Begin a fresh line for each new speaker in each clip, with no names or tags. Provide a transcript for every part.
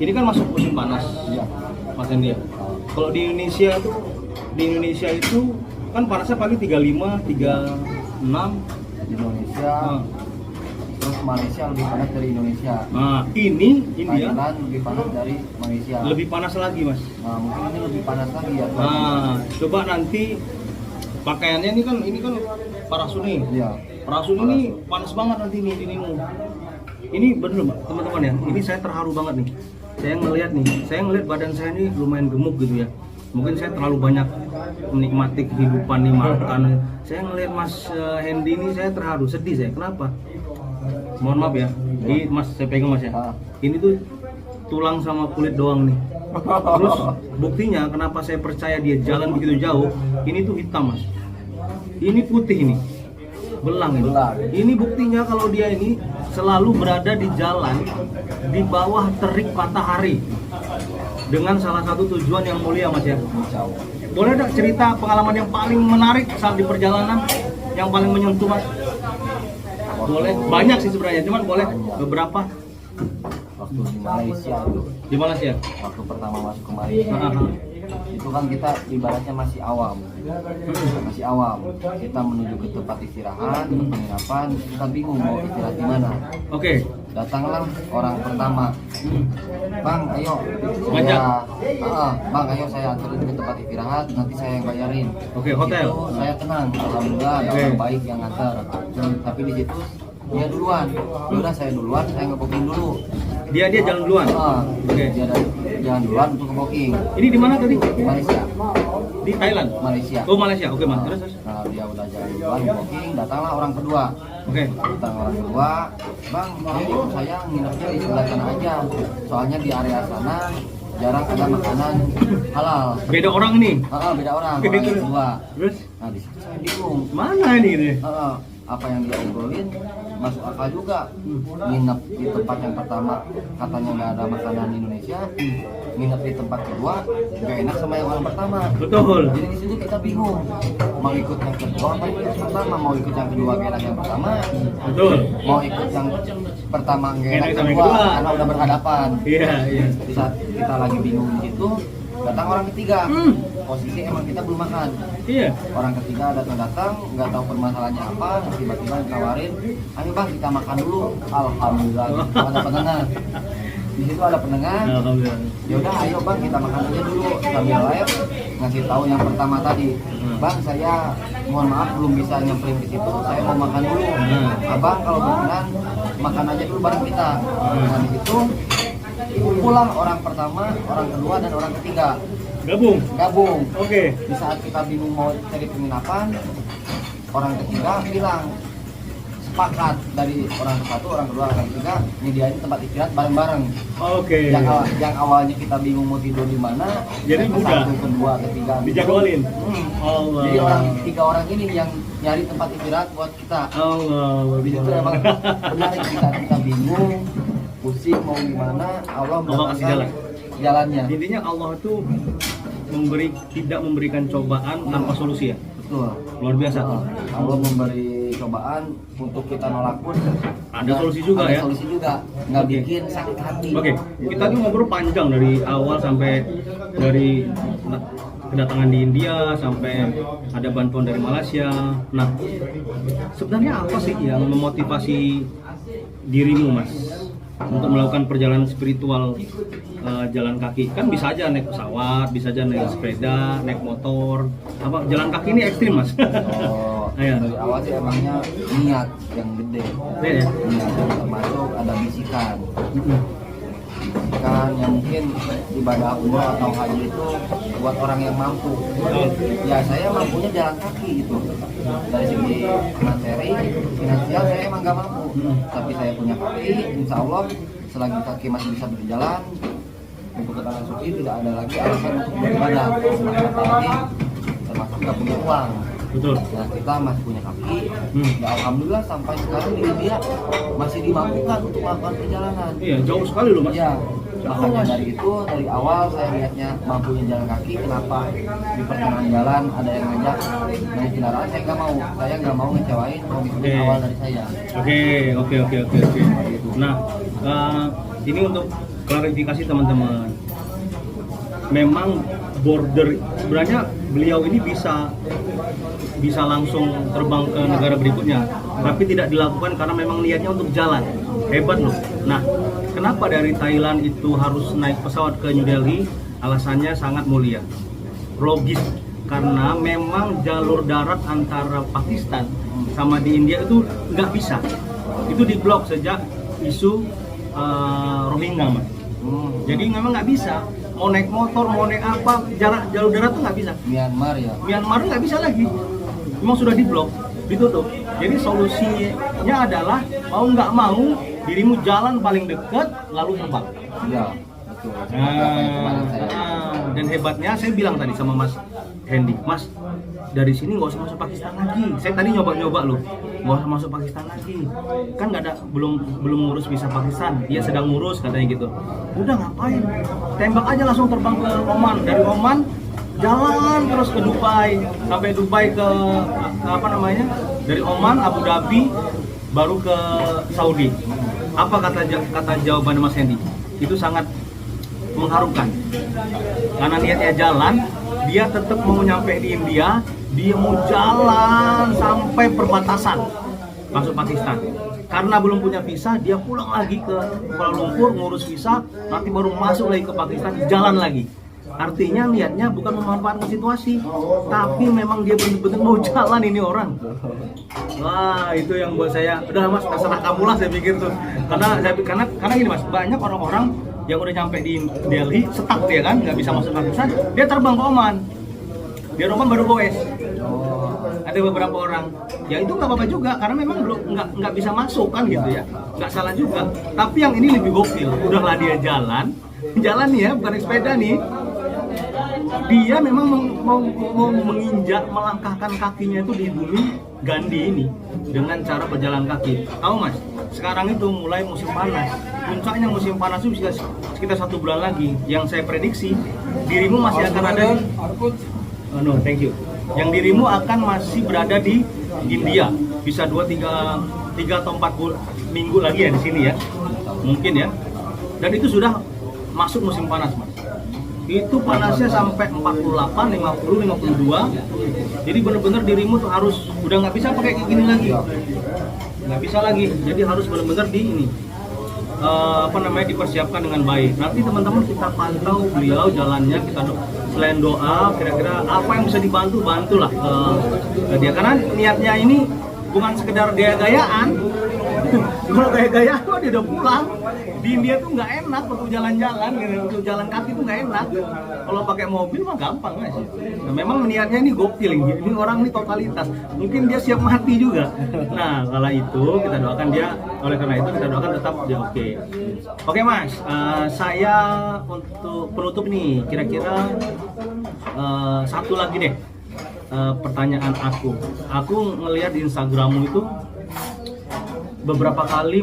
Ini kan masuk musim panas,
Iya.
Mas Hendy. Kalau di Indonesia itu kan panasnya paling 35, 36.
Di Indonesia.
Nah,
Terus Malaysia lebih panas dari Indonesia.
nah, ini India
Thailand lebih panas dari Malaysia.
lebih panas lagi, Mas.
Nah, mungkin ini lebih panas lagi ya.
Nah, coba nanti pakaiannya ini kan parasun nih.
Iya.
Parasun ini panas banget nanti nih dirimu. Ini bener Mbak, teman-teman ya. Ini saya terharu banget nih. Saya ngelihat badan saya ini lumayan gemuk gitu ya. Mungkin saya terlalu banyak menikmati kehidupan nih, makan. Saya ngelihat Mas Hendy ini saya terharu, sedih saya. Kenapa? Mohon maaf ya. Ini Mas saya pegang Mas ya. Ini tuh tulang sama kulit doang nih. Terus buktinya kenapa saya percaya dia jalan begitu jauh, ini tuh hitam Mas. Ini putih ini. Belang ini. Ini buktinya kalau dia ini selalu berada di jalan di bawah terik matahari dengan salah satu tujuan yang mulia Mas ya. Boleh dong cerita pengalaman yang paling menarik saat di perjalanan yang paling menyentuh Mas? Boleh, banyak sih sebenarnya, cuman boleh beberapa.
Waktu di Malaysia itu.
Di Malaysia?
Waktu pertama masuk ke Malaysia. Itu kan kita ibaratnya masih awam. Kita menuju ke tempat istirahat, ke penginapan, kita bingung mau istirahat di mana.
Oke.
Datanglah orang pertama. Bang, ayo.
Ngajak?
Bang, ayo saya anterin ke tempat istirahat, nanti saya yang bayarin.
Oke, hotel.
Itu saya tenang, alhamdulillah ada orang baik yang nganter. Tapi di situ dia duluan. Yaudah saya duluan, saya nge-booking dulu.
Dia jalan duluan.
Oke. Dia jalan duluan untuk nge-booking.
Ini di mana tadi?
Di Malaysia.
Di Thailand.
Malaysia.
Oh, Malaysia. Oke, Mas. Terus.
Nah, dia udah jalan duluan nge-booking, datanglah orang kedua.
Oke.
Datang orang kedua, Bang, ayo saya nginepnya di sebelah sana aja. Soalnya di area sana jarang ada makanan halal.
Beda orang nih.
Beda orang yang kedua.
Terus?
Nah, di situ saya bingung.
Mana ini gitu?
Apa yang dia obrolin masuk akal juga. Nginep di tempat yang pertama katanya nggak ada makanan Indonesia, nginep di tempat kedua nggak enak sama yang orang pertama.
Betul.
Jadi di situ kita bingung mau ikut yang kedua apa ikut yang pertama, mau ikut yang kedua nggak enak yang pertama,
betul,
mau ikut yang pertama nggak enak yang kedua karena udah berhadapan.
Iya.
Di saat kita lagi bingung di situ, datang orang ketiga. Posisi emang kita belum makan.
Iya.
Orang ketiga datang, nggak tahu permasalahannya apa, tiba-tiba ditawarin, ayo Bang kita makan dulu. Alhamdulillah, ada pendengar. Di situ ada pendengar.
Alhamdulillah.
Ya udah, ayo Bang kita makan aja dulu. Sambil live ngasih tahu yang pertama tadi, Bang saya mohon maaf belum bisa nyamperin ke situ, saya mau makan dulu. Abang kalau berkenan makan aja dulu bareng kita. Nah di situ pulang orang pertama, orang kedua dan orang ketiga. Gabung.
Oke.
Di saat kita bingung mau cari penginapan, orang ketiga bilang sepakat dari orang ke satu, orang kedua, orang ketiga nyediain tempat istirahat bareng-bareng.
Oke.
Yang awalnya kita bingung mau tidur di mana,
jadi mudah.
Satu, kedua, ketiga.
Dijadwalin. Allah.
Jadi tiga orang ini yang nyari tempat istirahat buat kita.
Allah.
Di situ emang benar kita bingung, pusing mau gimana, Allah
kasih
jalannya.
Intinya Allah itu tidak memberikan cobaan tanpa solusi ya.
Betul.
Luar biasa.
Allah memberi cobaan untuk kita nolak pun
ada solusi juga ya.
Solusi juga. Nggak bikin sakit hati.
Oke. Kita tuh ngobrol panjang dari awal sampai dari kedatangan di India sampai ada bantuan dari Malaysia. Nah, sebenarnya apa sih yang memotivasi dirimu, Mas, untuk melakukan perjalanan spiritual jalan kaki? Kan bisa aja naik pesawat, bisa aja naik sepeda, naik motor. Apa jalan kaki ini ekstrim, Mas?
Dari awal sih emangnya niat yang gede.
Ya?
Niat yang termasuk ada bisikan. Bisikan yang mungkin ibadah umroh atau haji itu buat orang yang mampu. Ya saya mampunya jalan kaki gitu. Dari segi materi, finansial saya emang gak mampu. Tapi saya punya kaki, insya Allah selagi kaki masih bisa berjalan, untuk ke tanah suci tidak ada lagi alasan untuk beribadah. Apalagi termasuk nggak punya uang.
Betul.
Nah kita masih punya kaki. Ya alhamdulillah sampai sekarang di India masih dimampukan untuk melakukan perjalanan.
Iya jauh sekali loh Mas.
Iya. Makanya dari awal saya lihatnya mampunya jalan kaki. Kenapa di pertengahan jalan ada yang ngajak naik kendaraan, saya nggak mau ngecewain komitmen awal dari saya.
Oke. Nah ini untuk klarifikasi teman-teman. Memang border, sebenarnya beliau ini bisa langsung terbang ke negara berikutnya, tapi tidak dilakukan karena memang niatnya untuk jalan. Hebat loh. Nah, kenapa dari Thailand itu harus naik pesawat ke New Delhi? Alasannya sangat mulia, logis, karena memang jalur darat antara Pakistan sama di India itu nggak bisa, itu diblok sejak isu Rohingya, Mas. Jadi memang nggak bisa, mau naik motor, mau naik apa, jalur darat tuh nggak bisa. Myanmar nggak bisa lagi, memang sudah diblok, ditutup. Jadi solusinya adalah mau nggak mau dirimu jalan paling dekat lalu terbang.
Iya, betul.
Dan hebatnya saya bilang tadi sama Mas Hendy, Mas, dari sini nggak usah masuk Pakistan lagi. Saya tadi nyoba loh, nggak usah masuk Pakistan lagi. Kan nggak ada, belum ngurus visa Pakistan. Dia sedang ngurus katanya gitu. Udah ngapain? Tembak aja langsung terbang ke Oman. Dari Oman jalan terus ke Dubai, sampai Dubai ke apa namanya? Dari Oman, Abu Dhabi, baru ke Saudi. Apa kata jawaban Mas Hendy? Itu sangat mengharukan. Karena niatnya jalan, dia tetap mau nyampe di India, dia mau jalan sampai perbatasan masuk Pakistan. Karena belum punya visa, dia pulang lagi ke Kuala Lumpur ngurus visa, nanti baru masuk lagi ke Pakistan, jalan lagi. Artinya niatnya bukan memanfaatkan situasi, tapi memang dia benar-benar mau jalan ini orang. Wah, itu yang buat saya, udah Mas, terserah kamu lah, saya pikir tuh. Karena gini Mas, banyak orang-orang yang udah nyampe di Delhi, stuck dia kan, nggak bisa masuk Pakistan, dia terbang ke Oman. Dia Oman baru goes. Ada beberapa orang, ya itu nggak apa-apa juga, karena memang belum nggak bisa masuk kan gitu ya, nggak salah juga. Tapi yang ini lebih gokil, udahlah dia jalan nih ya, bukan naik sepeda nih. Dia memang mau menginjak, melangkahkan kakinya itu di bumi Gandhi ini dengan cara berjalan kaki. Tahu Mas, sekarang itu mulai musim panas. Puncaknya musim panas itu bisa sekitar 1 bulan lagi. Yang saya prediksi, dirimu masih akan ada di... no, thank you. Yang dirimu akan masih berada di India. Bisa 3 atau 4 minggu lagi ya di sini ya. Mungkin ya. Dan itu sudah masuk musim panas, Mas. Itu panasnya sampai 48, 50, 52. Jadi benar-benar dirimu tuh harus udah nggak bisa pakai kayak gini lagi, nggak bisa lagi. Jadi harus benar-benar di ini dipersiapkan dengan baik. Nanti teman-teman kita pantau beliau jalannya, kita selain doa, kira-kira apa yang bisa bantulah ke dia, karena niatnya ini bukan sekedar gaya-gayaan. Kalau gaya-gaya dia udah pulang. Di India tuh nggak enak untuk jalan-jalan, gitu. Untuk jalan kaki tuh nggak enak. Kalau pakai mobil mah gampang guys. Nah, memang niatnya ini gokil, ini orang ini totalitas. Mungkin dia siap mati juga. Nah, kala itu kita doakan dia. Oleh karena itu kita doakan tetap dia oke. Oke Mas, saya untuk penutup nih, kira-kira satu lagi deh pertanyaan aku. Aku ngelihat di Instagrammu itu beberapa kali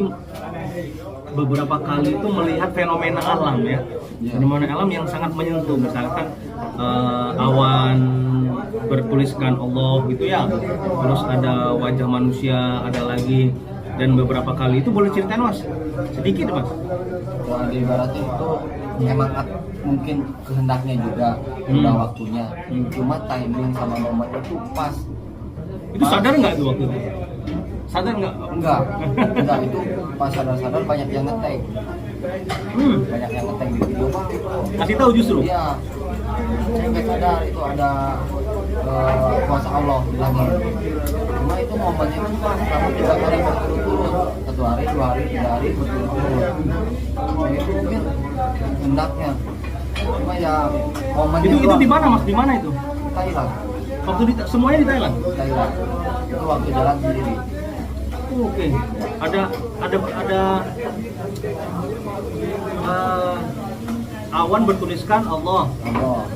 itu melihat fenomena alam ya, fenomena alam yang sangat menyentuh. Misalkan awan bertuliskan Allah gitu ya, terus ada wajah manusia, ada lagi, dan beberapa kali itu boleh ceritain Mas sedikit Mas.
Kalau ibaratnya itu emang mungkin kehendaknya juga udah waktunya, cuma timing sama momen itu pas.
Itu sadar nggak tuh waktu itu? Sadar nggak?
Enggak, itu pas sadar banyak yang nge-tag. Banyak yang nge-tag di video Bang.
Kasih tahu justru?
Iya. Saya nggak sadar itu ada kuasa Allah di langit. Cuma itu momennya kan pas, kamu 3 kali berturut-turut. 1 hari, 2 hari, 3 hari berturut-turut. Itu mungkin hendaknya. Cuma ya momennya
itu di mana Mas? Di mana itu?
Thailand.
Waktu semuanya di Thailand?
Thailand. Itu waktu jalan sendiri.
Oke. Ada awan bertuliskan Allah.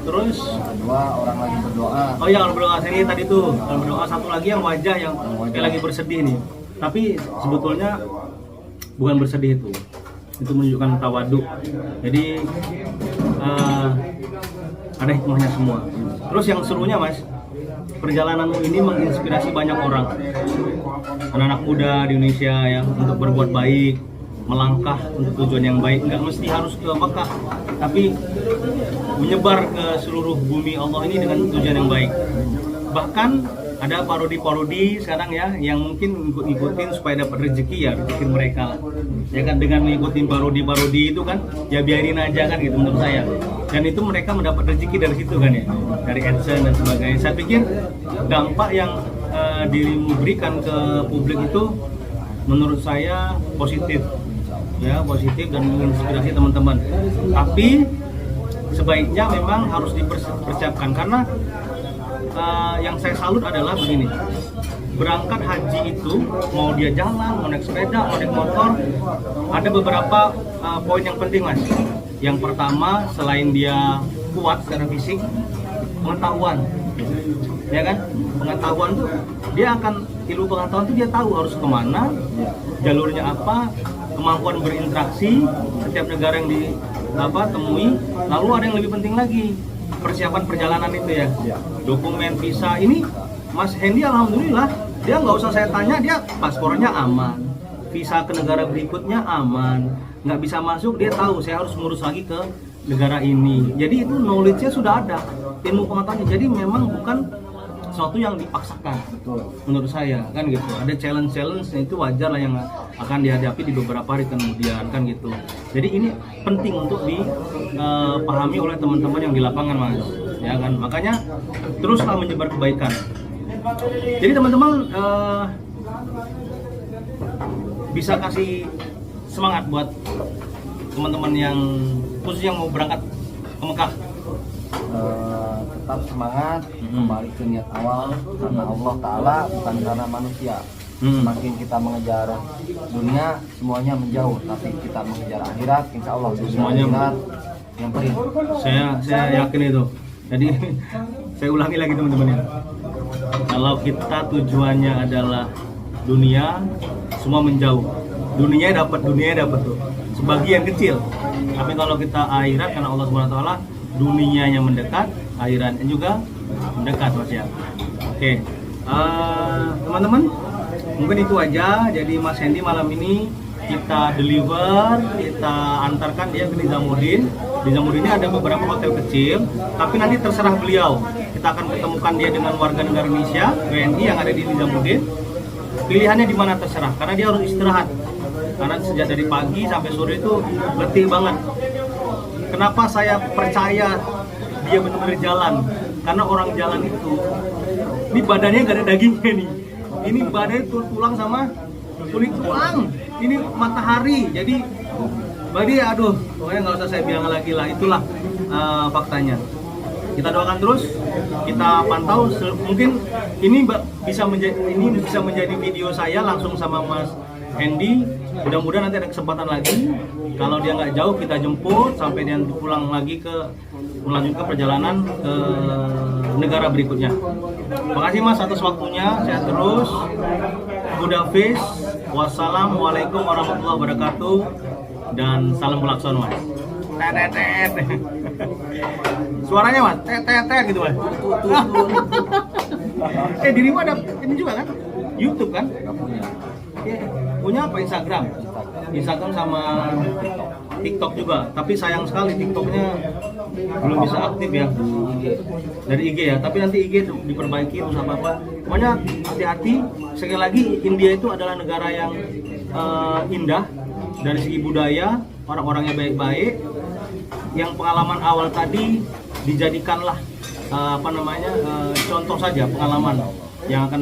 Terus
kedua orang lagi berdoa.
Oh iya, kalau berdoa ini tadi tuh, kalau berdoa satu lagi yang wajah yang kayak lagi bersedih nih. Tapi sebetulnya bukan bersedih itu. Itu menunjukkan tawadu. Jadi ada hikmahnya semua. Terus yang serunya Mas, perjalananmu ini menginspirasi banyak orang, anak-anak muda di Indonesia yang untuk berbuat baik, melangkah untuk tujuan yang baik, nggak mesti harus ke Mekah, tapi menyebar ke seluruh bumi Allah ini dengan tujuan yang baik. Bahkan ada parodi-parodi sekarang ya yang mungkin ngikutin supaya dapat rezeki, ya rezeki mereka ya kan, dengan ngikutin parodi-parodi itu kan ya biarin aja kan gitu menurut saya, dan itu mereka mendapat rezeki dari situ kan ya, dari AdSense dan sebagainya. Saya pikir dampak yang dirimu berikan ke publik itu menurut saya positif ya, positif dan menginspirasi teman-teman, tapi sebaiknya memang harus dipersiapkan karena yang saya salut adalah begini, berangkat haji itu mau dia jalan, mau naik sepeda, mau naik motor, ada beberapa poin yang penting mas. Yang pertama, selain dia kuat secara fisik, pengetahuan, ya kan, pengetahuan tuh dia akan, ilmu pengetahuan tuh dia tahu harus kemana, jalurnya apa, kemampuan berinteraksi setiap negara yang temui. Lalu ada yang lebih penting lagi, persiapan perjalanan itu ya, dokumen, visa. Ini Mas Hendy alhamdulillah dia nggak usah saya tanya, dia paspornya aman, visa ke negara berikutnya aman, nggak bisa masuk dia tahu saya harus ngurus lagi ke negara ini. Jadi itu knowledge-nya sudah ada, ilmu pengetahuannya. Jadi memang bukan sesuatu yang dipaksakan, menurut saya kan gitu. Ada challenge itu wajar lah yang akan dihadapi di beberapa hari kemudian kan gitu. Jadi ini penting untuk dipahami oleh teman-teman yang di lapangan mas, ya kan. Makanya teruslah menyebar kebaikan. Jadi teman-teman bisa kasih semangat buat teman-teman yang khusus yang mau berangkat ke Mekah.
Tetap semangat, kembali ke niat awal karena Allah Ta'ala, bukan karena manusia. Semakin kita mengejar dunia, semuanya menjauh, tapi kita mengejar akhirat, insya Allah semuanya akhirat yang perih.
Saya yakin itu. Jadi saya ulangi lagi teman-teman ya, kalau kita tujuannya adalah dunia, semua menjauh. Dunia dapat tuh sebagian kecil, tapi kalau kita akhirat karena Allah SWT, dunianya mendekat, akhiratnya juga mendekat mas ya. Oke, teman-teman, mungkin itu aja. Jadi Mas Hendy malam ini kita deliver, kita antarkan dia ke Nizamuddin. Di Nizamuddin ini ada beberapa hotel kecil, tapi nanti terserah beliau. Kita akan ketemukan dia dengan warga negara Indonesia, WNI yang ada di Nizamuddin. Pilihannya di mana terserah, karena dia harus istirahat. Karena sejak dari pagi sampai sore itu letih banget. Kenapa saya percaya dia benar-benar jalan? Karena orang jalan itu, ini badannya gak ada dagingnya nih. Ini badannya tulang sama kulit tulang. Ini matahari. Jadi, aduh, pokoknya nggak usah saya bilang lagi lah. Itulah faktanya. Kita doakan terus, kita pantau. Mungkin ini bisa menjadi video saya langsung sama Mas Hendy. Mudah-mudahan nanti ada kesempatan lagi. Kalau dia nggak jauh, kita jemput sampai dia pulang lagi melanjutkan perjalanan ke negara berikutnya. Makasih Mas atas waktunya. Sehat terus. Good Hafiz. Wassalamualaikum warahmatullahi wabarakatuh. Dan salam pelakson Mas. Tetetet. Suaranya Mas, tetetet gitu Mas. Dirimu ada ini juga kan? YouTube kan?
Nggak punya.
Punya apa? Instagram sama TikTok juga. Tapi sayang sekali TikToknya belum bisa aktif ya. Dari IG ya. Tapi nanti IG diperbaiki terus apa. Pokoknya hati-hati. Sekali lagi India itu adalah negara yang indah dari segi budaya, orang-orangnya baik-baik. Yang pengalaman awal tadi dijadikanlah contoh saja pengalaman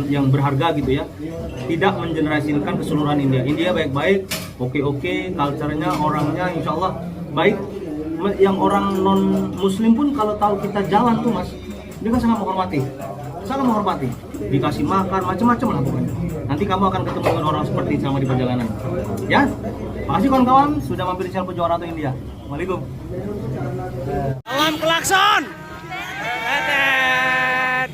yang berharga gitu ya, tidak mengenerasikan keseluruhan India. India baik-baik, oke, culture-nya, orangnya insya Allah baik. Yang orang non muslim pun kalau tahu kita jalan tuh mas, dia kan sangat menghormati, dikasih makan macam-macam lah pokoknya. Nanti kamu akan ketemu dengan orang seperti sama di perjalanan ya. Makasih kawan-kawan sudah mampir di channel Pejuang Ratu India. Waalaikumsalam. Salam klakson. Tetet.